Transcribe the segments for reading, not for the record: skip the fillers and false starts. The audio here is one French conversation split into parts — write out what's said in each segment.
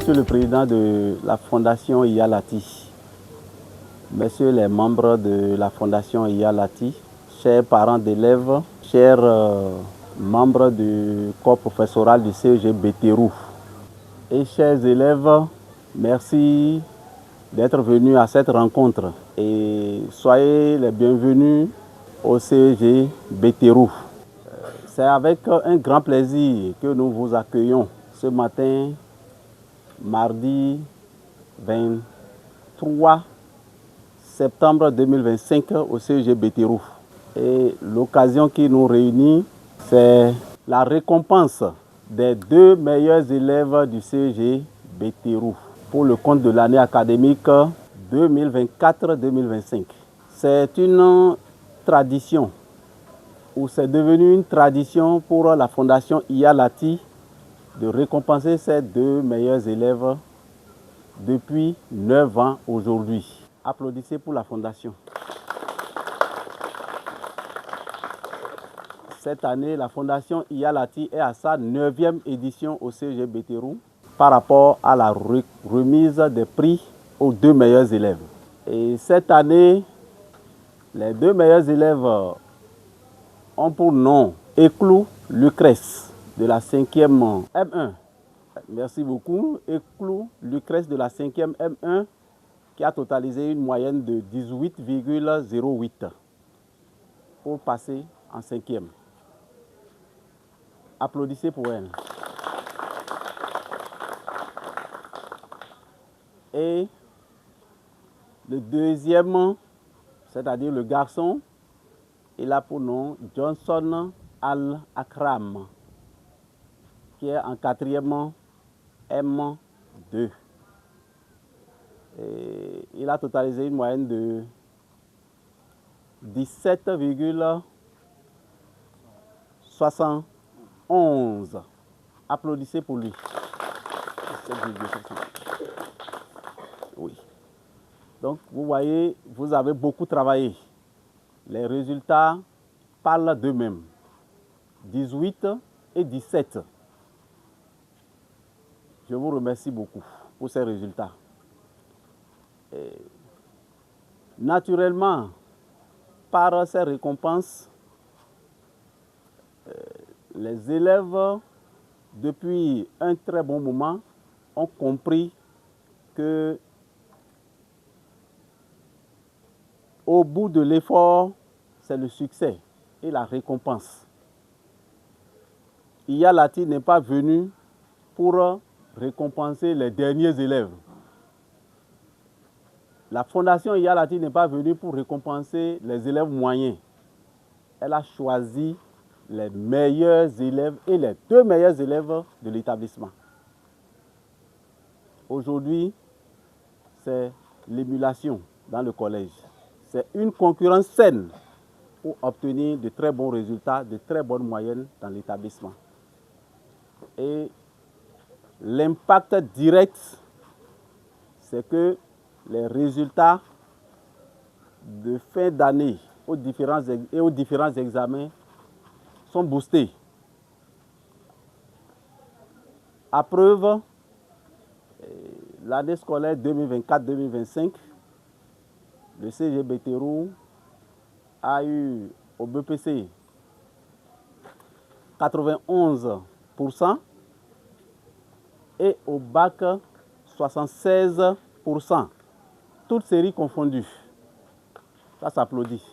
Monsieur le Président de la Fondation Iyalati, Messieurs les membres de la Fondation Iyalati, chers parents d'élèves, chers membres du corps professoral du CEG Bétérou et chers élèves, merci d'être venus à cette rencontre et soyez les bienvenus au CEG Bétérou. C'est avec un grand plaisir que nous vous accueillons ce matin, mardi 23 septembre 2025 au CEG Bétérou. Et l'occasion qui nous réunit, c'est la récompense des 2 meilleurs élèves du CEG Bétérou pour le compte de l'année académique 2024-2025. C'est une tradition, ou c'est devenu une tradition pour la Fondation Iyalati de récompenser ces 2 meilleurs élèves depuis 9 ans aujourd'hui. Applaudissez pour la Fondation. Cette année, la Fondation Iyalati est à sa 9e édition au CEG Bétérou par rapport à la remise des prix aux 2 meilleurs élèves. Et cette année, les 2 meilleurs élèves ont pour nom Eclou Lucrèce de la 5e M1. Merci beaucoup. Eclou Lucrèce de la 5e M1 qui a totalisé une moyenne de 18,08 pour passer en 5e. Applaudissez pour elle. Et le deuxième, c'est-à-dire le garçon, il a pour nom Johnson Al-Akram, qui est en 4e M2. Et il a totalisé une moyenne de 17,71. Applaudissez pour lui. Oui. Donc, vous voyez, vous avez beaucoup travaillé. Les résultats parlent d'eux-mêmes. 18 et 17. Je vous remercie beaucoup pour ces résultats. Et naturellement, par ces récompenses, les élèves, depuis un très bon moment, ont compris que au bout de l'effort, c'est le succès et la récompense. Iyalati n'est pas venu pour récompenser les derniers élèves. La Fondation Iyalati n'est pas venue pour récompenser les élèves moyens. Elle a choisi les meilleurs élèves et les 2 meilleurs élèves de l'établissement. Aujourd'hui, c'est l'émulation dans le collège. C'est une concurrence saine pour obtenir de très bons résultats, de très bonnes moyennes dans l'établissement. Et l'impact direct, c'est que les résultats de fin d'année aux différents examens sont boostés. À preuve, l'année scolaire 2024-2025, le CEG Bétérou a eu au BPC 91% et au bac 76%. Toutes séries confondues. Ça s'applaudit.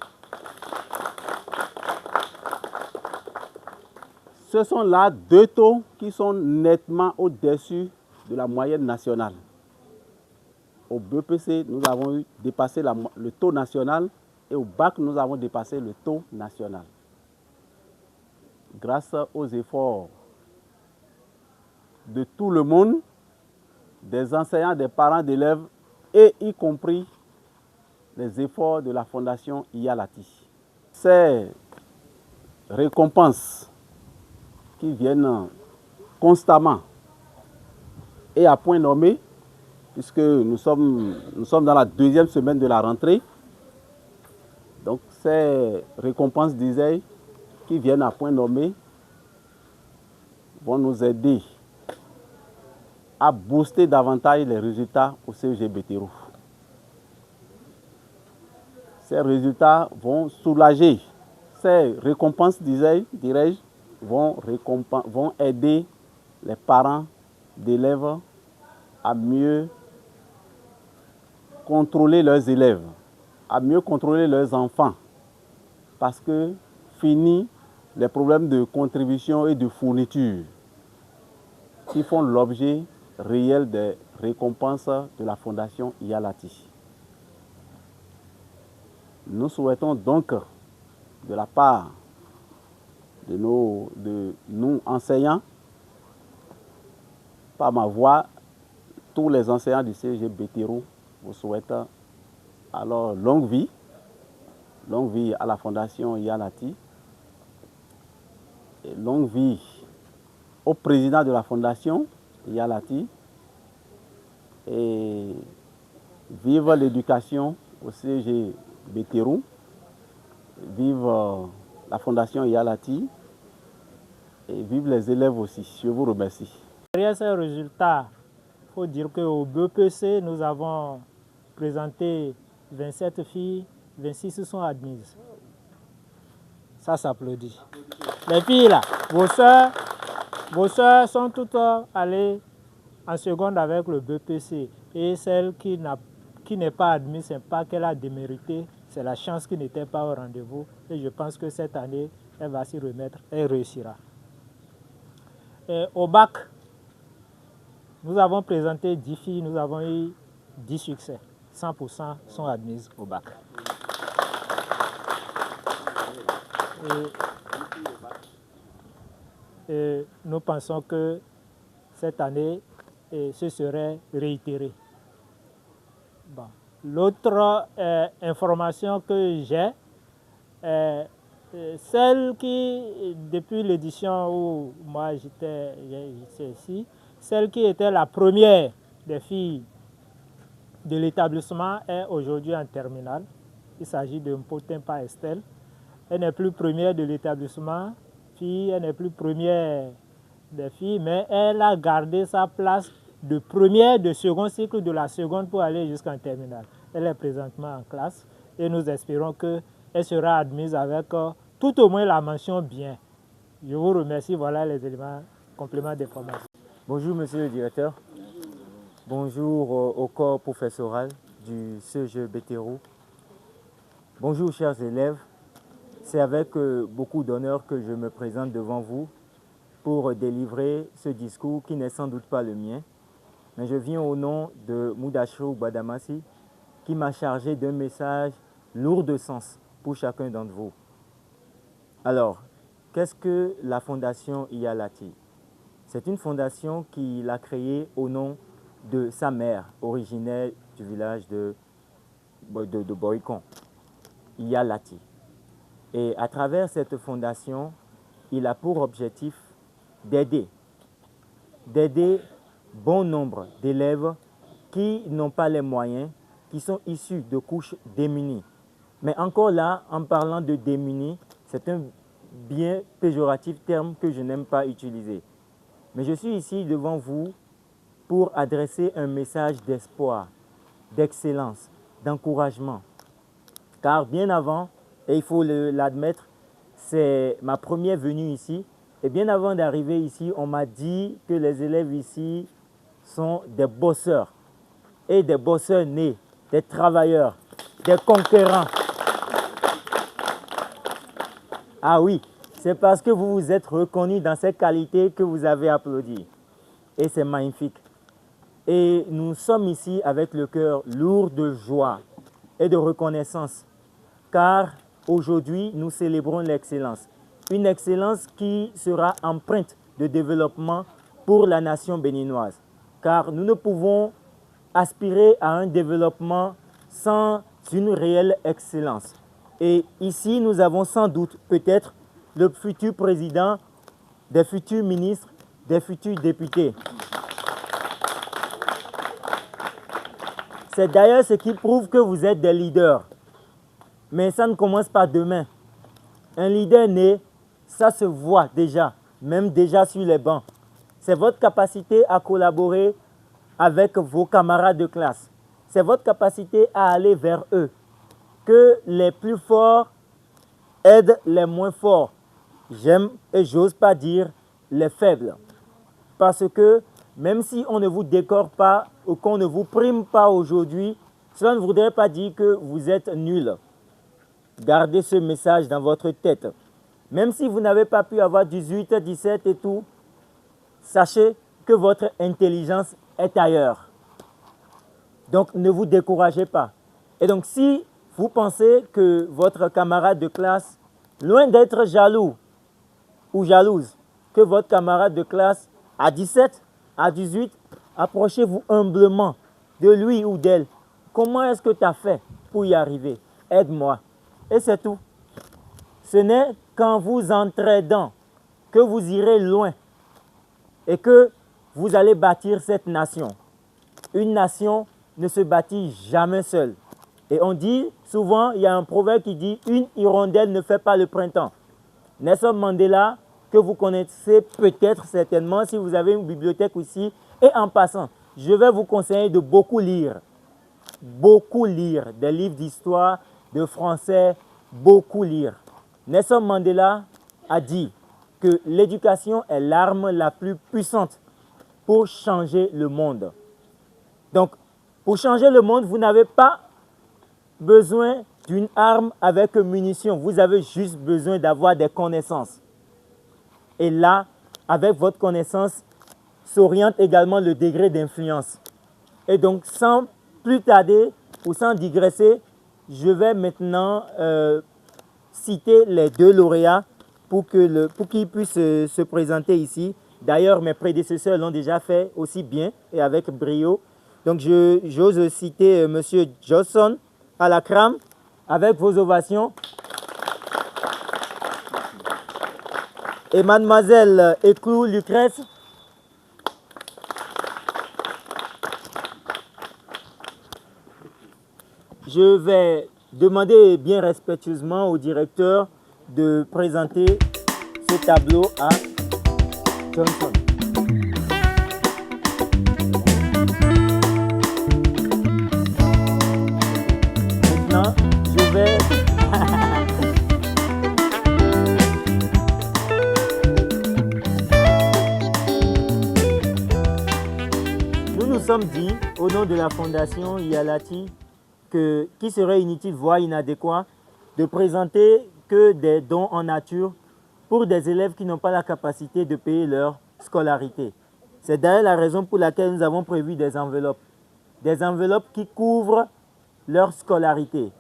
Ce sont là 2 taux qui sont nettement au-dessus de la moyenne nationale. Au BPC, nous avons dépassé le taux national et au bac, nous avons dépassé le taux national. Grâce aux efforts de tout le monde, des enseignants, des parents d'élèves et y compris les efforts de la Fondation Iyalati. Ces récompenses qui viennent constamment et à point nommé, puisque nous sommes dans la 2e semaine de la rentrée. Donc ces récompenses d'ISEI qui viennent à point nommé vont nous aider à booster davantage les résultats au CEG Betterou. Ces résultats vont soulager, ces récompenses, dirais-je, vont aider les parents d'élèves à mieux contrôler leurs élèves, à mieux contrôler leurs enfants, parce que fini les problèmes de contribution et de fourniture qui font l'objet réel des récompenses de la Fondation Iyalati. Nous souhaitons donc, de la part de nous enseignants, par ma voix, tous les enseignants du CEG Betterou vous souhaitent alors longue vie à la Fondation Iyalati, et longue vie au président de la Fondation Iyalati, et vive l'éducation au CEG Betterou, vive la Fondation Iyalati et vive les élèves aussi. Je vous remercie. Derrière ces résultats, il faut dire qu'au BEPC, nous avons présenté 27 filles, 26 sont admises. Ça s'applaudit. Les filles là, vos soeurs sont toutes allées en seconde avec le BEPC. Et celle qui n'est pas admise, ce n'est pas qu'elle a démérité, c'est la chance qui n'était pas au rendez-vous. Et je pense que cette année, elle va s'y remettre et réussira. Et au bac, nous avons présenté 10 filles, nous avons eu 10 succès. 100% sont admises au bac. Et nous pensons que cette année, ce serait réitéré. Bon. L'autre information que j'ai, celle qui, depuis l'édition où moi j'étais ici, celle qui était la première des filles de l'établissement est aujourd'hui en terminale. Il s'agit de Mpotempa Estelle. Elle n'est plus première de l'établissement, elle n'est plus première des filles, mais elle a gardé sa place de première, de second cycle, de la seconde pour aller jusqu'en terminale. Elle est présentement en classe et nous espérons qu'elle sera admise avec tout au moins la mention bien. Je vous remercie. Voilà les éléments compléments d'information. Bonjour Monsieur le Directeur. Bonjour au corps professoral du CEG Betterou. Bonjour chers élèves. C'est avec beaucoup d'honneur que je me présente devant vous pour délivrer ce discours qui n'est sans doute pas le mien. Mais je viens au nom de Moudachou Badamasi qui m'a chargé d'un message lourd de sens pour chacun d'entre vous. Alors, qu'est-ce que la Fondation Iyalati? C'est une fondation qu'il a créée au nom de sa mère, originaire du village de Boikon, Iyalati. Et à travers cette fondation, il a pour objectif d'aider bon nombre d'élèves qui n'ont pas les moyens, qui sont issus de couches démunies. Mais encore là, en parlant de démunis, c'est un bien péjoratif terme que je n'aime pas utiliser. Mais je suis ici devant vous pour adresser un message d'espoir, d'excellence, d'encouragement. Car bien avant, et il faut l'admettre, c'est ma première venue ici. Et bien avant d'arriver ici, on m'a dit que les élèves ici sont des bosseurs. Et des bosseurs nés, des travailleurs, des conquérants. Ah oui, c'est parce que vous vous êtes reconnus dans ces qualités que vous avez applaudi. Et c'est magnifique. Et nous sommes ici avec le cœur lourd de joie et de reconnaissance. Car aujourd'hui, nous célébrons l'excellence. Une excellence qui sera empreinte de développement pour la nation béninoise. Car nous ne pouvons aspirer à un développement sans une réelle excellence. Et ici, nous avons sans doute peut-être le futur président, des futurs ministres, des futurs députés. C'est d'ailleurs ce qui prouve que vous êtes des leaders. Mais ça ne commence pas demain. Un leader né, ça se voit déjà, même déjà sur les bancs. C'est votre capacité à collaborer avec vos camarades de classe. C'est votre capacité à aller vers eux. Que les plus forts aident les moins forts. J'aime et j'ose pas dire les faibles. Parce que même si on ne vous décore pas ou qu'on ne vous prime pas aujourd'hui, cela ne voudrait pas dire que vous êtes nul. Gardez ce message dans votre tête. Même si vous n'avez pas pu avoir 18, 17 et tout, sachez que votre intelligence est ailleurs. Donc ne vous découragez pas. Et donc si vous pensez que votre camarade de classe, loin d'être jaloux ou jalouse, que votre camarade de classe à 17, à 18, approchez-vous humblement de lui ou d'elle. Comment est-ce que tu as fait pour y arriver? Aide-moi. Et c'est tout. Ce n'est qu'en vous entraidant que vous irez loin et que vous allez bâtir cette nation. Une nation ne se bâtit jamais seule. Et on dit souvent, il y a un proverbe qui dit « Une hirondelle ne fait pas le printemps ». Nelson Mandela, que vous connaissez peut-être certainement si vous avez une bibliothèque ici. Et en passant, je vais vous conseiller de beaucoup lire des livres d'histoire, de français, beaucoup lire. Nelson Mandela a dit que l'éducation est l'arme la plus puissante pour changer le monde. Donc, pour changer le monde, vous n'avez pas besoin d'une arme avec munitions. Vous avez juste besoin d'avoir des connaissances. Et là, avec votre connaissance, s'oriente également le degré d'influence. Et donc, sans plus tarder ou sans digresser, je vais maintenant citer les deux lauréats pour qu'ils puissent se présenter ici. D'ailleurs, mes prédécesseurs l'ont déjà fait aussi bien et avec brio. Donc, j'ose citer M. Johnson Alakram avec vos ovations. Et Mademoiselle Eklou Lucrèce. Je vais demander bien respectueusement au directeur de présenter ce tableau à Johnson. Maintenant, je vais... Nous nous sommes dit, au nom de la Fondation Iyalati, qu'il serait inutile, voire inadéquat, de présenter que des dons en nature pour des élèves qui n'ont pas la capacité de payer leur scolarité. C'est d'ailleurs la raison pour laquelle nous avons prévu des enveloppes qui couvrent leur scolarité.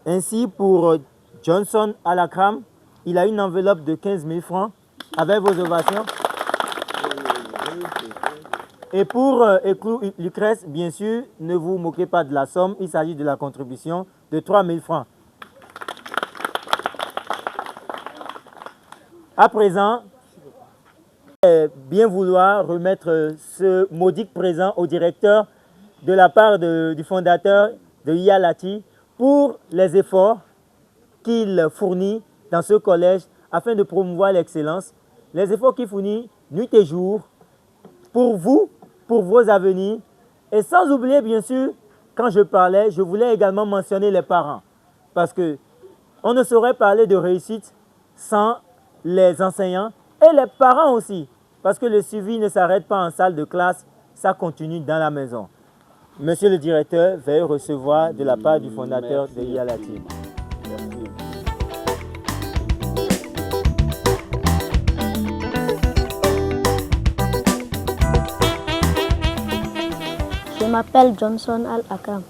Ainsi, pour Johnson Alakram, il a une enveloppe de 15 000 francs avec vos ovations. Et pour Eklou Lucrèce, bien sûr, ne vous moquez pas de la somme, il s'agit de la contribution de 3 000 francs. À présent, bien vouloir remettre ce modique présent au directeur de la part du fondateur de Iyalati pour les efforts qu'il fournit dans ce collège afin de promouvoir l'excellence, les efforts qu'il fournit nuit et jour pour vous, pour vos avenirs, et sans oublier bien sûr, quand je parlais, je voulais également mentionner les parents, parce que on ne saurait parler de réussite sans les enseignants et les parents aussi, parce que le suivi ne s'arrête pas en salle de classe, ça continue dans la maison. Monsieur le directeur, veuillez recevoir de la part du fondateur de Iyalati. Merci. Je m'appelle Johnson Al-Akram.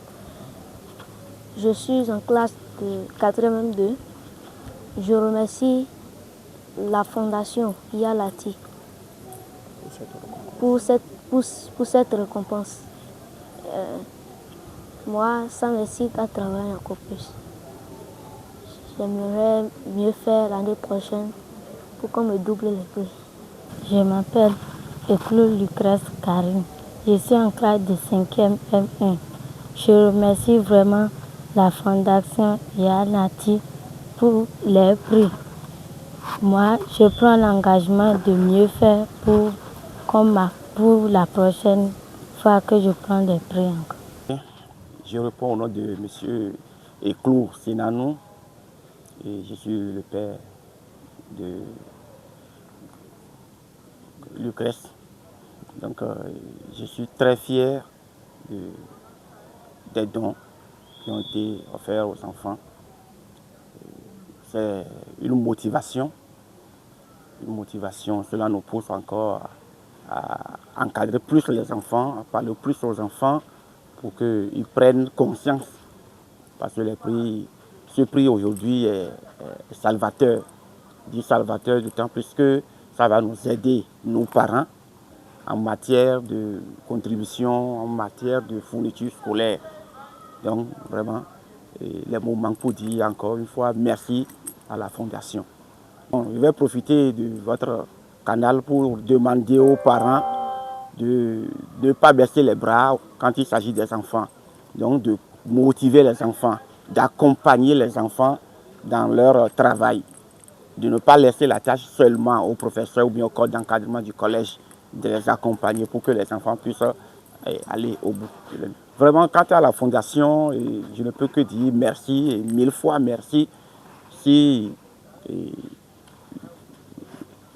Je suis en classe de 4e 2. Je remercie la Fondation Iyalati pour cette récompense. Moi, ça m'incite à travailler encore plus. J'aimerais mieux faire l'année prochaine pour qu'on me double les prix. Je m'appelle Eklou Lucrèce Karim. Je suis en classe de 5e M1. Je remercie vraiment la Fondation Iyalati pour les prix. Moi, je prends l'engagement de mieux faire pour la prochaine fois que je prends des prix encore. Je réponds au nom de M. Eclou Sinanou et je suis le père de Lucrèce. Donc je suis très fier des dons qui ont été offerts aux enfants. C'est une motivation. Cela nous pousse encore à encadrer plus les enfants, à parler plus aux enfants pour qu'ils prennent conscience. Parce que ce prix aujourd'hui est salvateur. Je dis salvateur d'autant plus que ça va nous aider, nos parents, en matière de contribution, en matière de fourniture scolaire. Donc vraiment, les mots manquent pour dire encore une fois merci à la Fondation. Bon, je vais profiter de votre canal pour demander aux parents de ne pas baisser les bras quand il s'agit des enfants. Donc de motiver les enfants, d'accompagner les enfants dans leur travail, de ne pas laisser la tâche seulement aux professeurs ou bien au corps d'encadrement du collège, de les accompagner pour que les enfants puissent aller au bout. Vraiment, quant à la Fondation, je ne peux que dire merci et 1000 fois merci si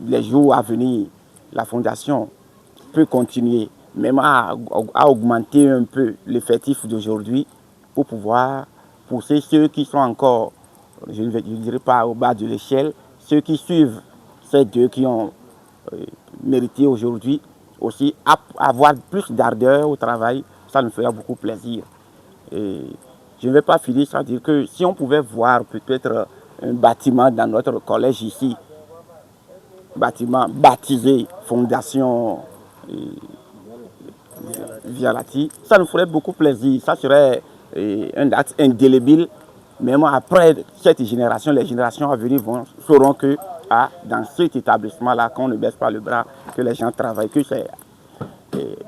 les jours à venir, la Fondation peut continuer, même à augmenter un peu l'effectif d'aujourd'hui pour pouvoir pousser ceux qui sont encore, je ne dirais pas au bas de l'échelle, ceux qui suivent ces deux qui ont mérité aujourd'hui aussi avoir plus d'ardeur au travail, ça nous fera beaucoup plaisir. Et je ne vais pas finir sans dire que si on pouvait voir peut-être un bâtiment dans notre collège ici, bâtiment baptisé Fondation Vialati, ça nous ferait beaucoup plaisir. Ça serait un acte indélébile. Même après cette génération, les générations à venir sauront que dans cet établissement-là, qu'on ne baisse pas le bras, que les gens travaillent, que c'est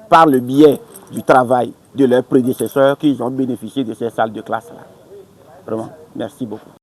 par le biais du travail de leurs prédécesseurs qu'ils ont bénéficié de ces salles de classe-là. Vraiment, merci beaucoup.